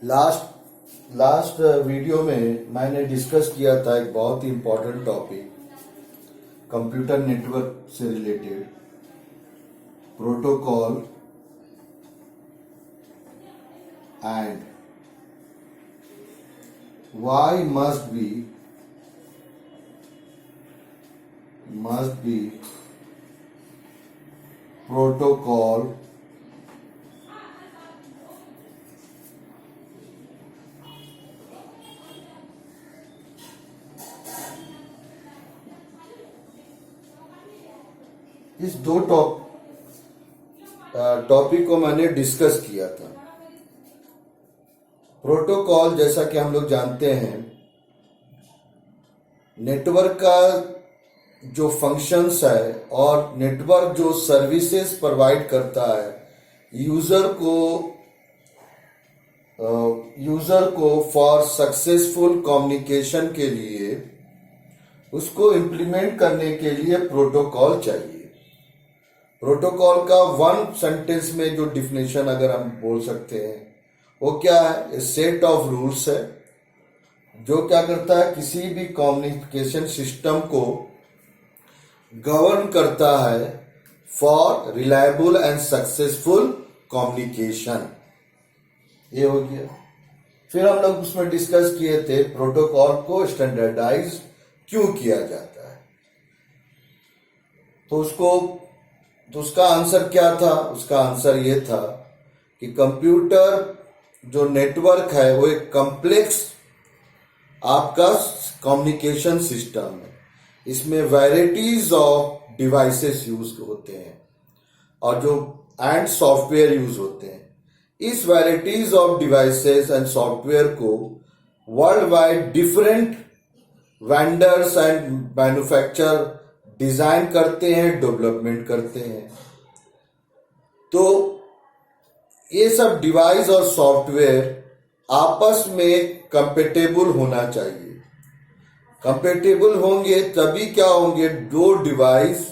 Last last video में मैंने discuss किया था एक बहुत ही इम्पोर्टेंट टॉपिक कंप्यूटर नेटवर्क से related protocol and why must be protocol इस दो टॉपिक को मैंने डिस्कस किया था। प्रोटोकॉल जैसा कि हम लोग जानते हैं नेटवर्क का जो फंक्शंस है और नेटवर्क जो सर्विसेज प्रोवाइड करता है यूजर को फॉर सक्सेसफुल कम्युनिकेशन के लिए उसको इम्प्लीमेंट करने के लिए प्रोटोकॉल चाहिए। प्रोटोकॉल का वन सेंटेंस में जो डिफिनेशन अगर हम बोल सकते हैं वो क्या है, सेट ऑफ रूल्स है जो क्या करता है, किसी भी कम्युनिकेशन सिस्टम को गवर्न करता है for reliable and successful communication. ये हो गया। फिर हम लोग उसमें डिस्कस किए थे प्रोटोकॉल को स्टैंडर्डाइज क्यों किया जाता है। तो उसका आंसर क्या था? उसका आंसर ये था कि कंप्यूटर जो नेटवर्क है वो एक कॉम्प्लेक्स आपका कम्युनिकेशन सिस्टम है। इसमें वैराइटीज ऑफ डिवाइसेस यूज होते हैं और जो एंड सॉफ्टवेयर यूज होते हैं। इस varieties of devices and software को world wide different vendors and manufacture design करते हैं, डेवलपमेंट करते हैं। तो ये सब डिवाइस और सॉफ्टवेयर आपस में कंपेटेबल होना चाहिए। कंपेटेबल होंगे तभी क्या होंगे, दो डिवाइस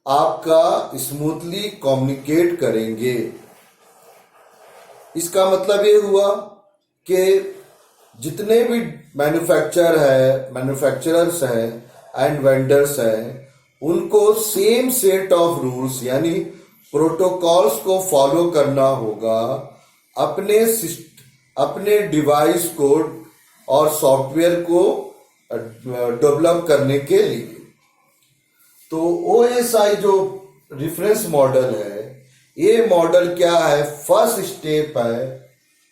आपका स्मूथली कम्युनिकेट करेंगे। इसका मतलब ये हुआ कि जितने भी मैन्युफैक्चरर्स हैं एंड वेंडर्स हैं उनको सेम सेट ऑफ रूल्स यानी प्रोटोकॉल्स को फॉलो करना होगा अपने डिवाइस को और सॉफ्टवेयर को डेवलप करने के लिए। तो OSI जो रेफरेंस मॉडल है, ये मॉडल क्या है, फर्स्ट स्टेप है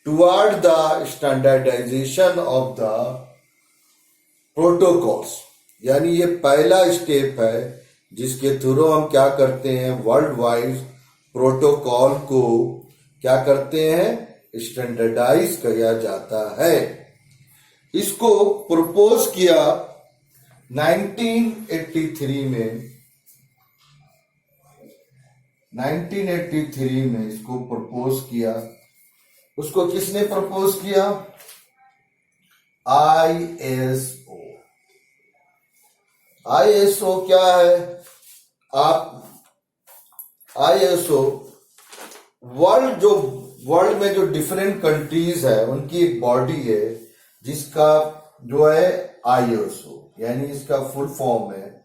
toward the standardisation of the protocols. यानी ये पहला स्टेप है जिसके थ्रू हम क्या करते हैं, वर्ल्ड वाइड प्रोटोकॉल को क्या करते हैं, स्टैंडर्डाइज किया जाता है। इसको प्रपोज किया 1983 में इसको प्रपोज किया। उसको किसने प्रपोज किया? ISO क्या है? ISO वर्ल्ड में जो डिफरेंट कंट्रीज है उनकी एक बॉडी है जिसका जो है ISO, यानी इसका फुल फॉर्म है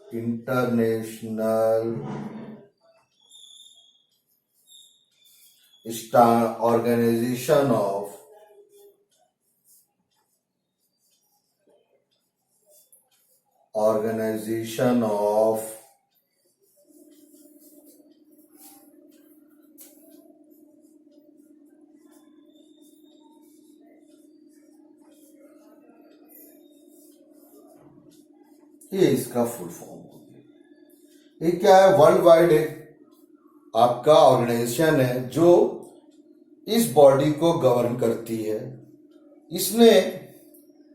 इंटरनेशनल ऑर्गेनाइजेशन ऑफ ये इसका फुल फॉर्म हो गया। ये क्या है, वर्ल्ड वाइड एक आपका ऑर्गेनाइजेशन है जो इस बॉडी को गवर्न करती है। इसने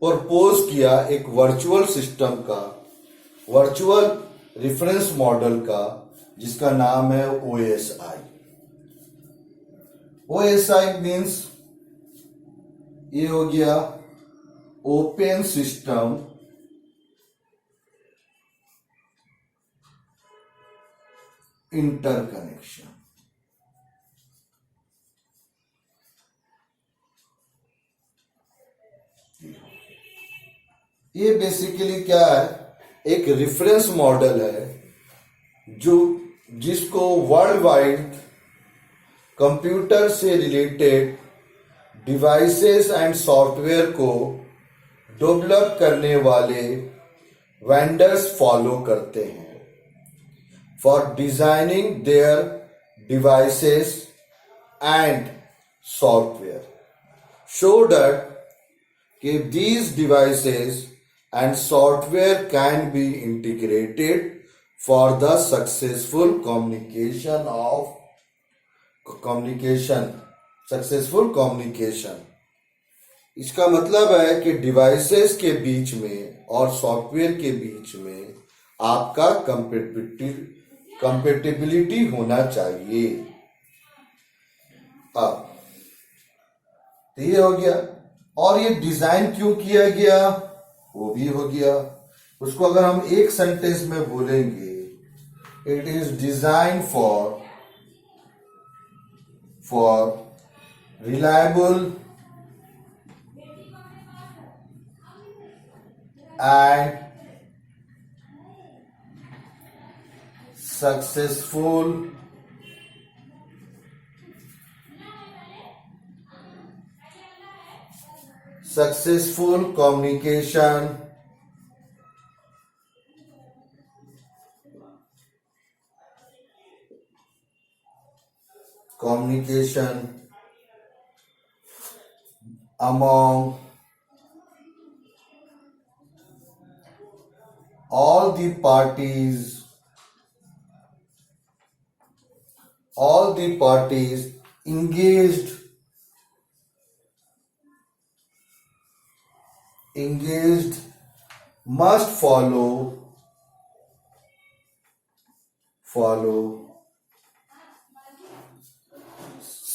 प्रपोज किया एक वर्चुअल सिस्टम का, वर्चुअल रेफरेंस मॉडल का, जिसका नाम है OSI। OSI मीन्स ये हो गया ओपन सिस्टम इंटरकनेक्शन। ये बेसिकली क्या है, एक रेफरेंस मॉडल है जो जिसको वर्ल्ड वाइड कंप्यूटर से रिलेटेड डिवाइसेस एंड सॉफ्टवेयर को डेवलप करने वाले वेंडर्स फॉलो करते हैं for designing there devices and software, so that these devices and software can be integrated for the successful successful communication. इसका मतलब है कि डिवाइसेस के बीच में और सॉफ्टवेयर के बीच में आपका कंपेटिबिलिटी होना चाहिए। अब ये हो गया, और ये डिजाइन क्यों किया गया वो भी हो गया। उसको अगर हम एक सेंटेंस में बोलेंगे, it is design for reliable and successful communication among all the parties engaged must follow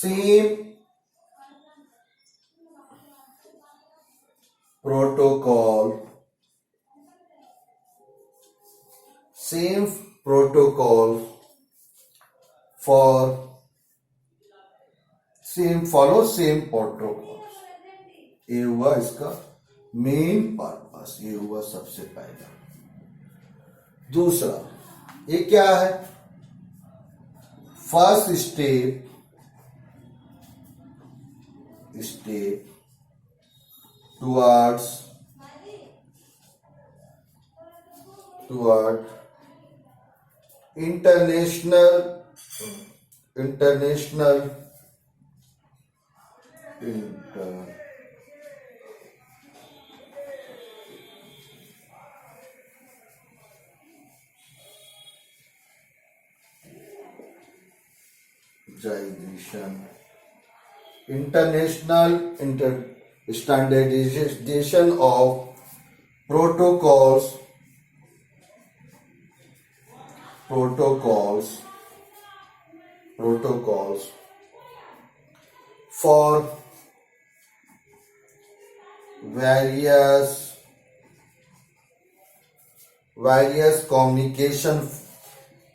same protocol follow same protocols। ये हुआ इसका मेन पर्पस, ये हुआ सबसे पहला। दूसरा ये क्या है, first step toward international standardization of protocols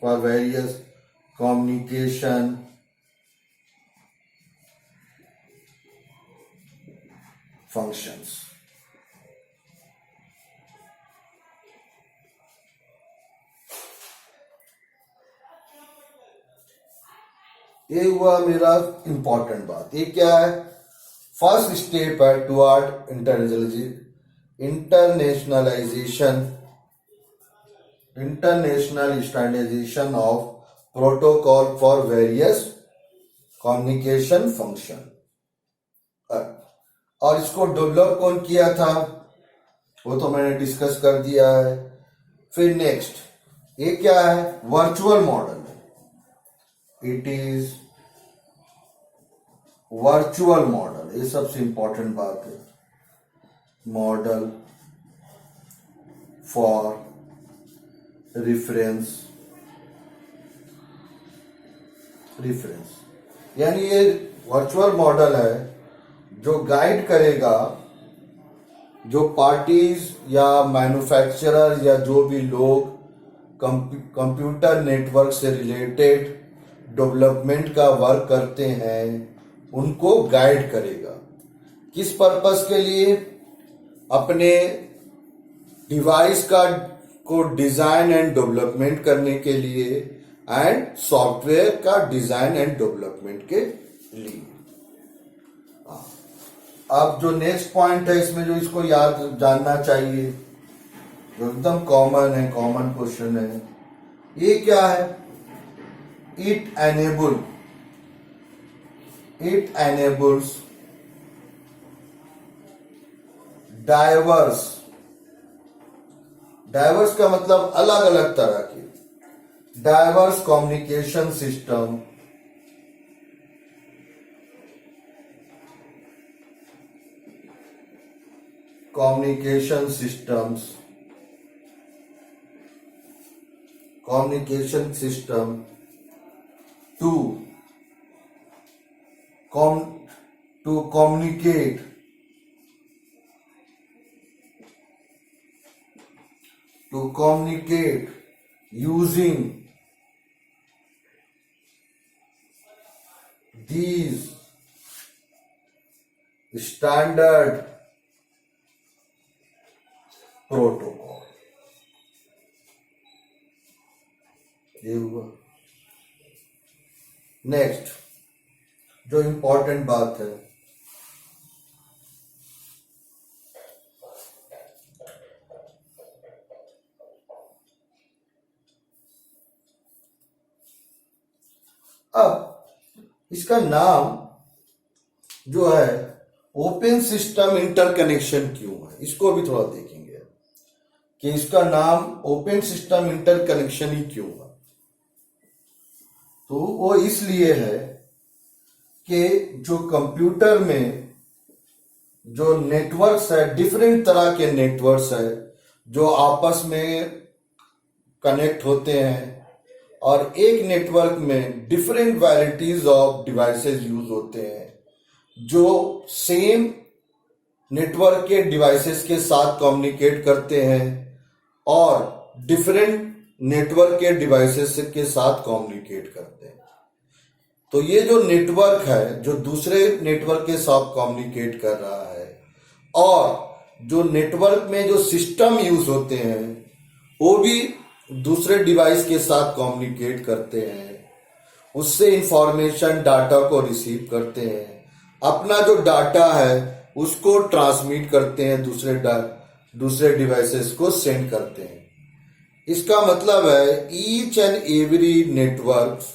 for various communication functions। ये हुआ मेरा इंपॉर्टेंट बात। ये क्या है, फर्स्ट स्टेप है toward international standardisation of protocol for various communication function. और इसको डेवलप कौन किया था वो तो मैंने डिस्कस कर दिया है। फिर नेक्स्ट ये क्या है, वर्चुअल मॉडल है। इट इज वर्चुअल मॉडल, ये सबसे इंपॉर्टेंट बात है। मॉडल फॉर रेफरेंस यानी ये वर्चुअल मॉडल है जो गाइड करेगा जो पार्टीज या मैन्युफैक्चरर या जो भी लोग कंप्यूटर नेटवर्क से रिलेटेड डेवलपमेंट का वर्क करते हैं उनको गाइड करेगा। किस पर्पस के लिए, अपने डिवाइस का को डिजाइन एंड डेवलपमेंट करने के लिए एंड सॉफ्टवेयर का डिजाइन एंड डेवलपमेंट के लिए। अब जो नेक्स्ट पॉइंट है इसमें, जो इसको याद जानना चाहिए, जो एकदम कॉमन है, कॉमन क्वेश्चन है, ये क्या है? इट enables डाइवर्स का मतलब अलग अलग तरह के, diverse communication system, communication system to communicate using these standard protocol. ये हुआ। नेक्स्ट जो इंपॉर्टेंट बात है, अब इसका नाम जो है ओपन सिस्टम इंटरकनेक्शन क्यों है, इसको भी थोड़ा देखेंगे कि इसका नाम ओपन सिस्टम इंटरकनेक्शन ही क्यों है। तो वो इसलिए है कि जो कंप्यूटर में जो नेटवर्क्स है, डिफरेंट तरह के नेटवर्क्स है जो आपस में कनेक्ट होते हैं, और एक नेटवर्क में different varieties of devices use होते हैं जो सेम नेटवर्क के डिवाइसेस के साथ कम्युनिकेट करते हैं और डिफरेंट नेटवर्क के डिवाइसेस के साथ कम्युनिकेट करते हैं। तो ये जो नेटवर्क है जो दूसरे नेटवर्क के साथ कम्युनिकेट कर रहा है, और जो नेटवर्क में जो सिस्टम यूज होते हैं वो भी दूसरे डिवाइस के साथ कम्युनिकेट करते हैं, उससे इंफॉर्मेशन डाटा को रिसीव करते हैं, अपना जो डाटा है उसको ट्रांसमिट करते हैं, दूसरे डिवाइसेस को सेंड करते हैं। इसका मतलब है each and every networks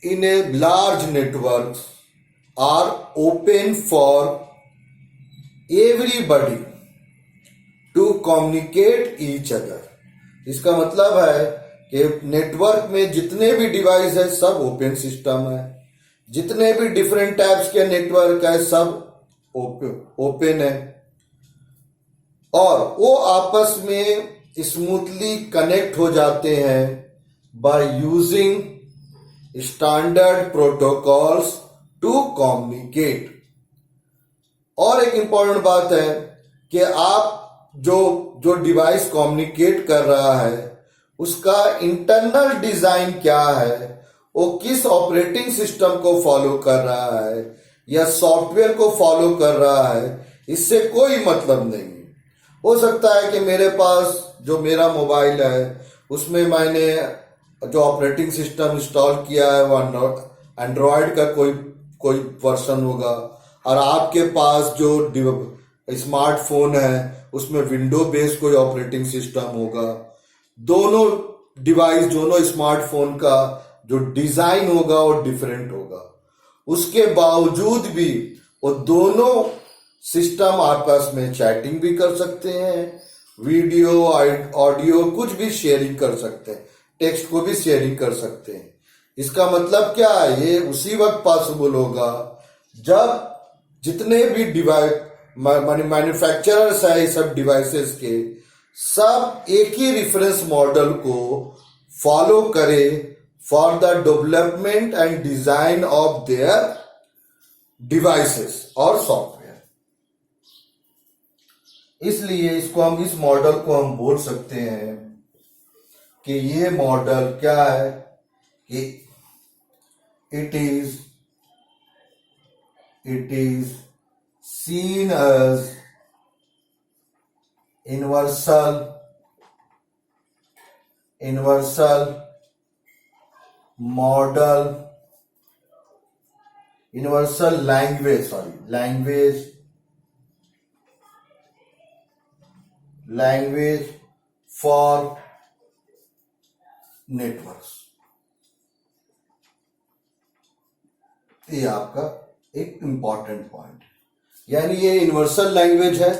in a large networks are open for everybody to communicate each other। इसका मतलब है कि नेटवर्क में जितने भी डिवाइस है सब ओपन सिस्टम है, जितने भी डिफरेंट टाइप्स के नेटवर्क है सब ओपन है, और वो आपस में स्मूथली कनेक्ट हो जाते हैं by using standard protocols to communicate. और एक इंपॉर्टेंट बात है कि आप जो डिवाइस कम्युनिकेट कर रहा है उसका इंटरनल डिजाइन क्या है, वो किस ऑपरेटिंग सिस्टम को फॉलो कर रहा है या सॉफ्टवेयर को फॉलो कर रहा है, इससे कोई मतलब नहीं। हो सकता है कि मेरे पास जो मेरा मोबाइल है उसमें मैंने जो ऑपरेटिंग सिस्टम इंस्टॉल किया है वो एंड्रॉयड का कोई वर्जन होगा, और आपके पास जो स्मार्टफोन है उसमें विंडो बेस्ड कोई ऑपरेटिंग सिस्टम होगा। दोनों डिवाइस, दोनों स्मार्टफोन का जो डिजाइन होगा वो डिफरेंट होगा, उसके बावजूद भी वो दोनों सिस्टम आपस में चैटिंग भी कर सकते हैं, वीडियो ऑडियो कुछ भी शेयरिंग कर सकते हैं, टेक्स्ट को भी शेयरिंग कर सकते हैं। इसका मतलब क्या है, ये उसी वक्त पॉसिबल होगा जब जितने भी डिवाइस मैन्युफैक्चरर्स है सब डिवाइसेस के, सब एक ही रेफरेंस मॉडल को फॉलो करे for the development and design of their devices और सॉफ्टवेयर। इसलिए इस मॉडल को हम बोल सकते हैं कि ये मॉडल क्या है कि it is seen as universal model, universal language for networks. ये आपका एक इंपॉर्टेंट पॉइंट है, यानी ये यूनिवर्सल लैंग्वेज है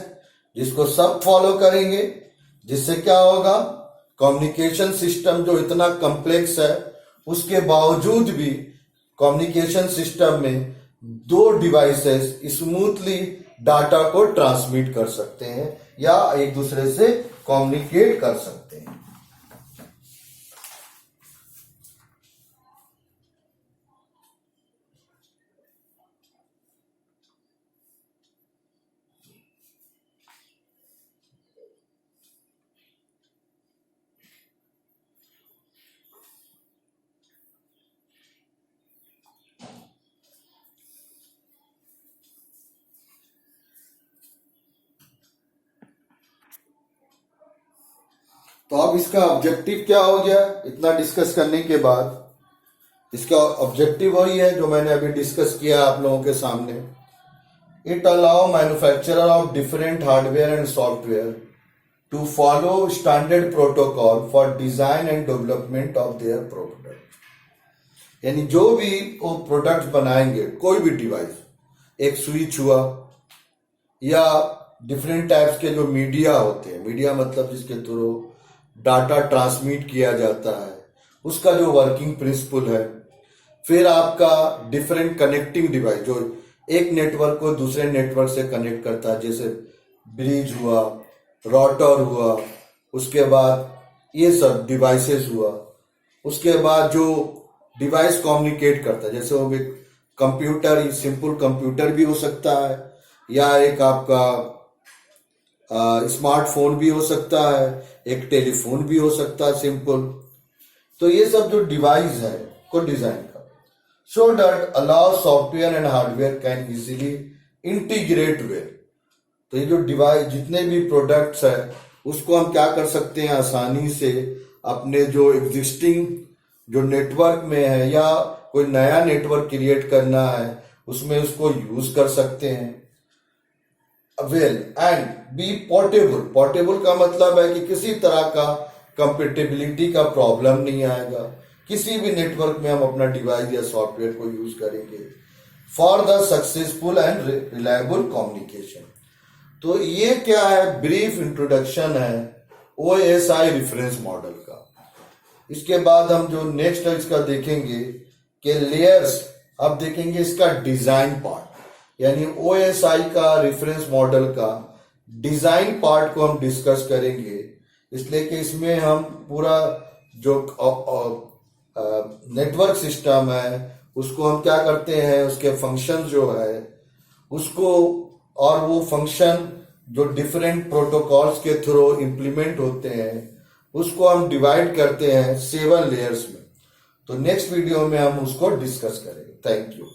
जिसको सब फॉलो करेंगे, जिससे क्या होगा, कम्युनिकेशन सिस्टम जो इतना कॉम्प्लेक्स है उसके बावजूद भी कम्युनिकेशन सिस्टम में दो डिवाइसेस स्मूथली डाटा को ट्रांसमिट कर सकते हैं या एक दूसरे से कम्युनिकेट कर सकते हैं। तो अब इसका ऑब्जेक्टिव क्या हो गया, इतना डिस्कस करने के बाद इसका ऑब्जेक्टिव वही है जो मैंने अभी डिस्कस किया आप लोगों के सामने। It allow manufacturer of different hardware and software to follow standard protocol for design and development of their product. यानी जो भी वो प्रोडक्ट बनाएंगे, कोई भी डिवाइस, एक स्विच हुआ या डिफरेंट टाइप्स के जो मीडिया होते हैं, मीडिया मतलब जिसके थ्रू डाटा ट्रांसमिट किया जाता है, उसका जो वर्किंग प्रिंसिपल है, फिर आपका डिफरेंट कनेक्टिंग डिवाइस जो एक नेटवर्क को दूसरे नेटवर्क से कनेक्ट करता है, जैसे ब्रिज हुआ, राउटर हुआ, उसके बाद ये सब डिवाइसेस हुआ, उसके बाद जो डिवाइस कम्युनिकेट करता है, जैसे वो कंप्यूटर, सिंपल कंप्यूटर भी हो सकता है या एक आपका स्मार्टफोन भी हो सकता है, एक टेलीफोन भी हो सकता है सिंपल। तो ये सब जो डिवाइस है को डिजाइन कर, so that allow software and hardware can easily integrate well. तो ये जो डिवाइस, जितने भी प्रोडक्ट्स है, उसको हम क्या कर सकते हैं, आसानी से अपने जो एग्जिस्टिंग जो नेटवर्क में है या कोई नया नेटवर्क क्रिएट करना है उसमें उसको यूज कर सकते हैं। Well and be portable. Portable का मतलब है कि किसी तरह का कंपेटेबिलिटी का प्रॉब्लम नहीं आएगा, किसी भी नेटवर्क में हम अपना डिवाइस या सॉफ्टवेयर को यूज करेंगे for the successful and reliable communication. तो ये क्या है, ब्रीफ इंट्रोडक्शन है OSI रेफरेंस मॉडल का। इसके बाद हम जो नेक्स्ट है इसका देखेंगे कि लेयर्स, अब देखेंगे इसका डिजाइन पार्ट, यानी OSI का रेफरेंस मॉडल का डिजाइन पार्ट को हम डिस्कस करेंगे, इसलिए कि इसमें हम पूरा जो नेटवर्क सिस्टम है उसको हम क्या करते हैं, उसके फंक्शन जो है उसको, और वो फंक्शन जो डिफरेंट प्रोटोकॉल्स के थ्रू इंप्लीमेंट होते हैं उसको हम डिवाइड करते हैं 7 लेयर्स में। तो नेक्स्ट वीडियो में हम उसको डिस्कस करेंगे। Thank you.